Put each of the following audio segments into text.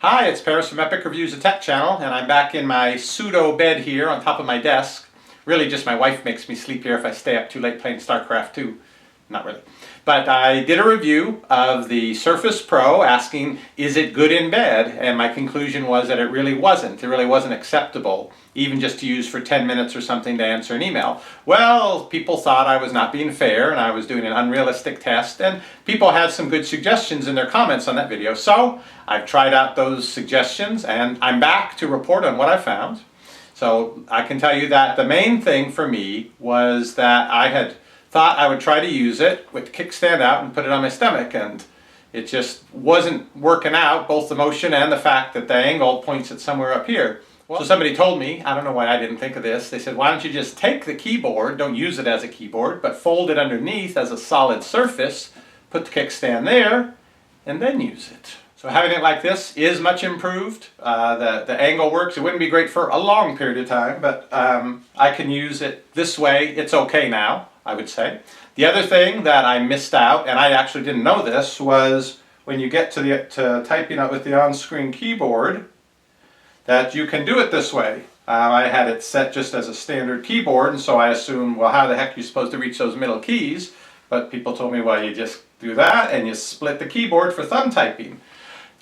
Hi, it's Paris from Epic Reviews, a tech channel, and I'm back in my pseudo bed here on top of my desk. Really just my wife makes me sleep here if I stay up too late playing StarCraft 2. Not really. But I did a review of the Surface Pro asking, is it good in bed? And my conclusion was that it really wasn't. It really wasn't acceptable, even just to use for 10 minutes or something to answer an email. Well, people thought I was not being fair and I was doing an unrealistic test, and people had some good suggestions in their comments on that video. So I've tried out those suggestions and I'm back to report on what I found. So I can tell you that the main thing for me was that I had thought I would try to use it with the kickstand out and put it on my stomach, and it just wasn't working out, both the motion and the fact that the angle points it somewhere up here. So somebody told me, I don't know why I didn't think of this, they said, why don't you just take the keyboard, don't use it as a keyboard, but fold it underneath as a solid surface, put the kickstand there, and then use it. So having it like this is much improved. The angle works. It wouldn't be great for a long period of time, but I can use it this way. It's okay now, I would say. The other thing that I missed out, and I actually didn't know this, was when you get to typing out with the on-screen keyboard, that you can do it this way. I had it set just as a standard keyboard, and so I assumed, well, how the heck are you supposed to reach those middle keys? But people told me, well, you just do that and you split the keyboard for thumb typing.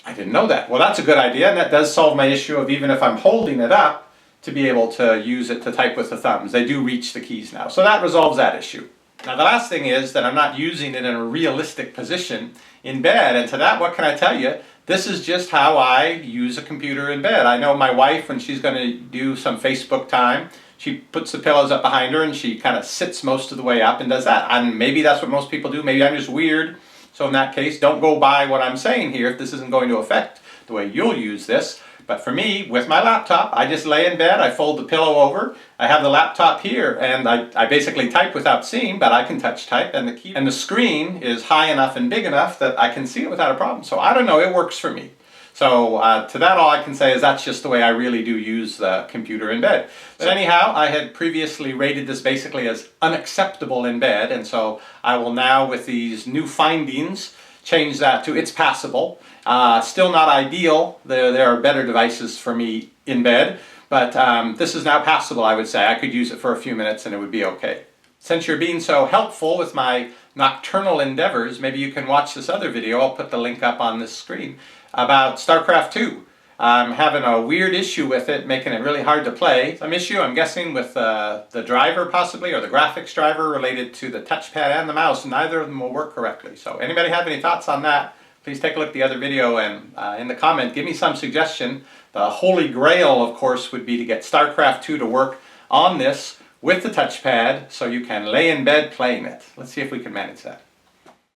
I didn't know that. Well, that's a good idea, and that does solve my issue of even if I'm holding it up to be able to use it to type with the thumbs. They do reach the keys now, so that resolves that issue. Now the last thing is that I'm not using it in a realistic position in bed, and to that, what can I tell you? This is just how I use a computer in bed. I know my wife, when she's going to do some Facebook time, she puts the pillows up behind her and she kind of sits most of the way up and does that. And maybe that's what most people do. Maybe I'm just weird. So in that case, don't go by what I'm saying here if this isn't going to affect the way you'll use this. But for me, with my laptop, I just lay in bed, I fold the pillow over, I have the laptop here, and I basically type without seeing, but I can touch type, and the screen is high enough and big enough that I can see it without a problem. So I don't know, it works for me. So to that, all I can say is that's just the way I really do use the computer in bed. But anyhow, I had previously rated this basically as unacceptable in bed, and so I will now, with these new findings, change that to it's passable. Still not ideal. There are better devices for me in bed, but this is now passable, I would say. I could use it for a few minutes and it would be okay. Since you're being so helpful with my nocturnal endeavors, maybe you can watch this other video, I'll put the link up on this screen, about StarCraft 2. I'm having a weird issue with it, making it really hard to play. Some issue, I'm guessing, with the driver possibly, or the graphics driver related to the touchpad and the mouse. Neither of them will work correctly. So anybody have any thoughts on that? Please take a look at the other video and in the comment, give me some suggestion. The holy grail, of course, would be to get StarCraft 2 to work on this with the touchpad so you can lay in bed playing it. Let's see if we can manage that.